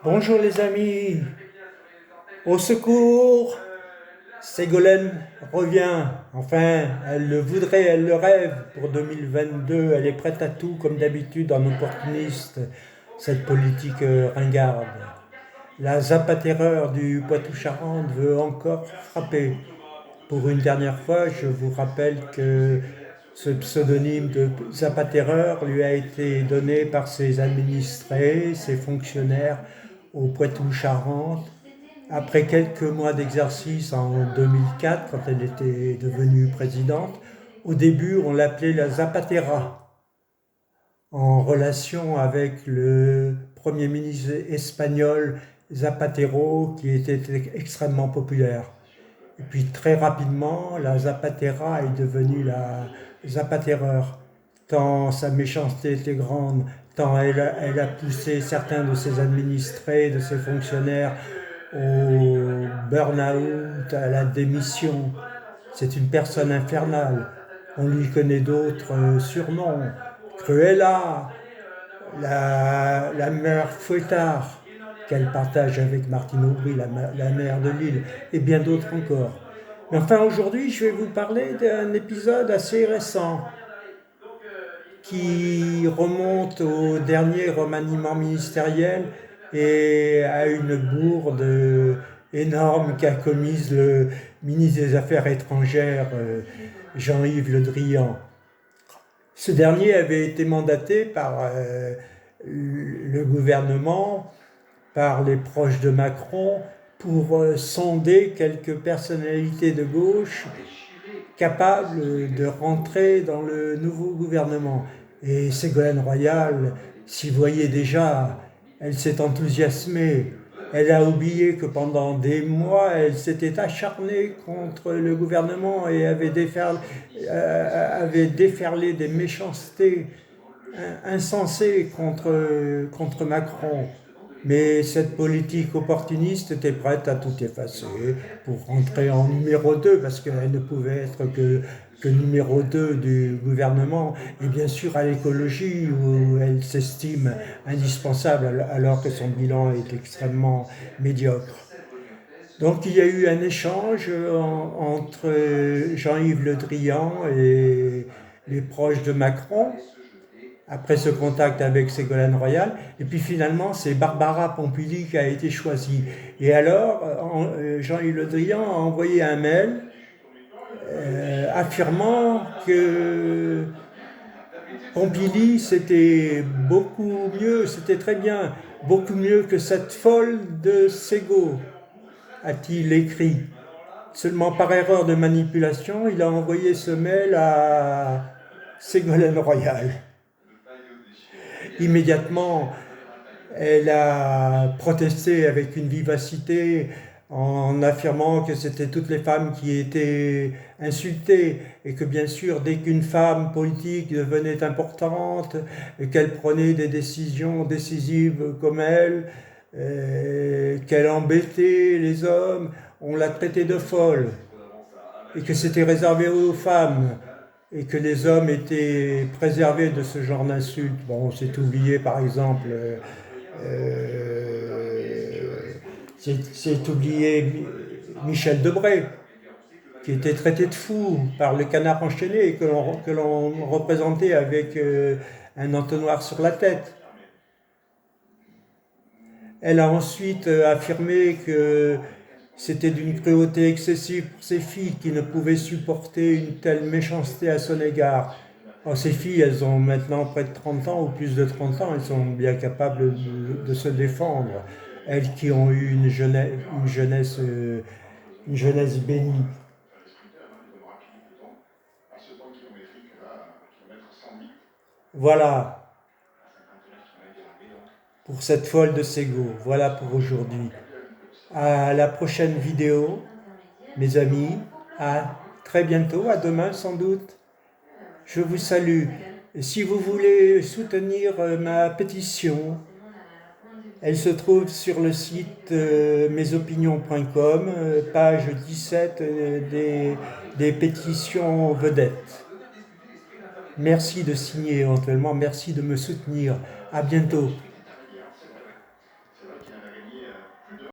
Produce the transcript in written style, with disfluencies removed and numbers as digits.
Bonjour les amis, au secours, Ségolène revient, enfin elle le voudrait, elle le rêve pour 2022, elle est prête à tout comme d'habitude en opportuniste, cette politique ringarde. La Zapaterreur du Poitou-Charentes veut encore frapper. Pour une dernière fois, je vous rappelle que ce pseudonyme de Zapaterreur lui a été donné par ses administrés, ses fonctionnaires au Poitou-Charentes. Après quelques mois d'exercice en 2004, quand elle était devenue présidente, au début on l'appelait la Zapatera, en relation avec le Premier ministre espagnol Zapatero, qui était extrêmement populaire. Et puis très rapidement, la Zapatera est devenue la Zapaterreur, tant sa méchanceté était grande, tant elle a poussé certains de ses administrés, de ses fonctionnaires au burn-out, à la démission. C'est une personne infernale. On lui connaît d'autres surnoms. Cruella, la mère Fouettard, qu'elle partage avec Martine Aubry, la maire de Lille, et bien d'autres encore. Mais enfin, aujourd'hui, je vais vous parler d'un épisode assez récent qui remonte au dernier remaniement ministériel et à une bourde énorme qu'a commise le ministre des Affaires étrangères, Jean-Yves Le Drian. Ce dernier avait été mandaté par le gouvernement, par les proches de Macron, pour sonder quelques personnalités de gauche capables de rentrer dans le nouveau gouvernement. Et Ségolène Royal, s'y voyait déjà, elle s'est enthousiasimée. Elle a oublié que pendant des mois, elle s'était acharnée contre le gouvernement et avait déferlé des méchancetés insensées contre Macron. Mais cette politique opportuniste était prête à tout effacer pour rentrer en numéro 2, parce qu'elle ne pouvait être que numéro 2 du gouvernement, et bien sûr à l'écologie, où elle s'estime indispensable alors que son bilan est extrêmement médiocre. Donc il y a eu un échange entre Jean-Yves Le Drian et les proches de Macron, après ce contact avec Ségolène Royal, et puis finalement c'est Barbara Pompili qui a été choisie. Et alors Jean-Yves Le Drian a envoyé un mail affirmant que Pompili c'était beaucoup mieux, c'était très bien, beaucoup mieux que cette folle de Ségo, a-t-il écrit. Seulement par erreur de manipulation, il a envoyé ce mail à Ségolène Royal. Immédiatement, elle a protesté avec une vivacité en affirmant que c'était toutes les femmes qui étaient insultées et que bien sûr, dès qu'une femme politique devenait importante et qu'elle prenait des décisions décisives comme elle, qu'elle embêtait les hommes, on la traitait de folle et que c'était réservé aux femmes et que les hommes étaient préservés de ce genre d'insultes. Bon, c'est oublié par exemple, c'est oublié Michel Debré, qui était traité de fou par le Canard enchaîné et que l'on représentait avec un entonnoir sur la tête. Elle a ensuite affirmé que c'était d'une cruauté excessive pour ses filles qui ne pouvaient supporter une telle méchanceté à son égard. Alors, ces filles, elles ont maintenant près de 30 ans ou plus de 30 ans, elles sont bien capables de se défendre. Elles qui ont eu une jeunesse bénie. Voilà pour cette folle de Ségo. Voilà pour aujourd'hui. À la prochaine vidéo, mes amis. À très bientôt, à demain sans doute. Je vous salue. Et si vous voulez soutenir ma pétition, elle se trouve sur le site mesopinions.com, page 17 des pétitions vedettes. Merci de signer éventuellement, merci de me soutenir. À bientôt.